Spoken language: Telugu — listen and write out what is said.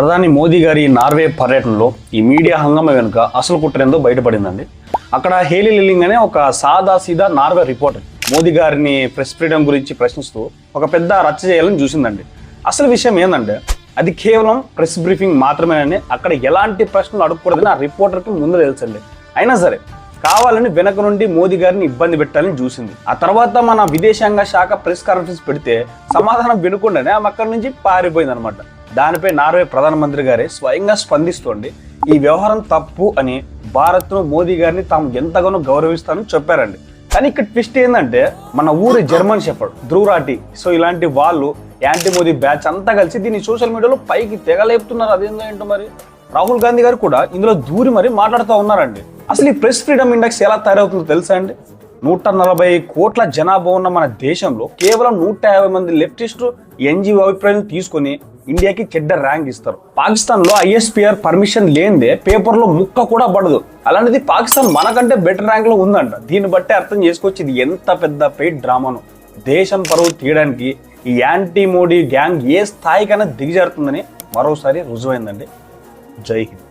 ప్రధాని మోదీ గారి నార్వే పర్యటనలో ఈ మీడియా హంగామా వెనుక అసలు కుట్రేందో బయటపడిందండి. అక్కడ హేలీ లిల్లింగ్ అనే ఒక సాదా సీదా నార్వే రిపోర్టర్ మోదీ గారిని ప్రెస్ ఫ్రీడమ్ గురించి ప్రశ్నిస్తూ ఒక పెద్ద రచ్చ చేయాలని చూసిందండి. అసలు విషయం ఏంటంటే అది కేవలం ప్రెస్ బ్రీఫింగ్ మాత్రమేనని, అక్కడ ఎలాంటి ప్రశ్నలు అడగకూడదని ఆ రిపోర్టర్కి ముందు తెలుసండి. అయినా సరే కావాలని వెనక నుండి మోదీ గారిని ఇబ్బంది పెట్టాలని చూసింది. ఆ తర్వాత మన విదేశాంగ శాఖ ప్రెస్ కాన్ఫరెన్స్ పెడితే సమాధానం వినకుండానే ఆమె అక్కడి నుంచి పారిపోయింది అనమాట. దానిపై నార్వే ప్రధానమంత్రి గారే స్వయంగా స్పందిస్తోండి ఈ వ్యవహారం తప్పు అని, భారత్ను మోదీ గారిని తాము ఎంతగానో గౌరవిస్తానని చెప్పారండి. కానీ ఇక్కడ ట్విస్ట్ ఏంటంటే మన ఊరి జర్మన్ షెఫర్డ్ ధ్రువరాటి, సో ఇలాంటి వాళ్ళు యాంటీ మోదీ బ్యాచ్ అంతా కలిసి దీన్ని సోషల్ మీడియాలో పైకి తెగలేపుతున్నారు. అదేందో ఏంటో మరి రాహుల్ గాంధీ గారు కూడా ఇందులో దూరి మరి మాట్లాడుతూ ఉన్నారండి. అసలు ఈ ప్రెస్ ఫ్రీడమ్ ఇండెక్స్ ఎలా తయారవుతుందో తెలుసా అండి? 140 కోట్ల జనాభా ఉన్న మన దేశంలో కేవలం 150 మంది లెఫ్టిస్టు ఎన్జిఓ అభిప్రాయం తీసుకుని ఇండియాకి చెడ్డ ర్యాంక్ ఇస్తారు. పాకిస్తాన్ లో ISPR పర్మిషన్ లేనిదే పేపర్లో ముక్క కూడా పడదు. అలాంటిది పాకిస్తాన్ మనకంటే బెటర్ ర్యాంక్ లో ఉందంట. దీన్ని బట్టి అర్థం చేసుకోవచ్చు ఇది ఎంత పెద్ద పెయిడ్ డ్రామాను. దేశం పరువు తీయడానికి ఈ యాంటీ మోడీ గ్యాంగ్ ఏ స్థాయికైనా దిగజారుతుందని మరోసారి రుజువైందండి. జై హింద్.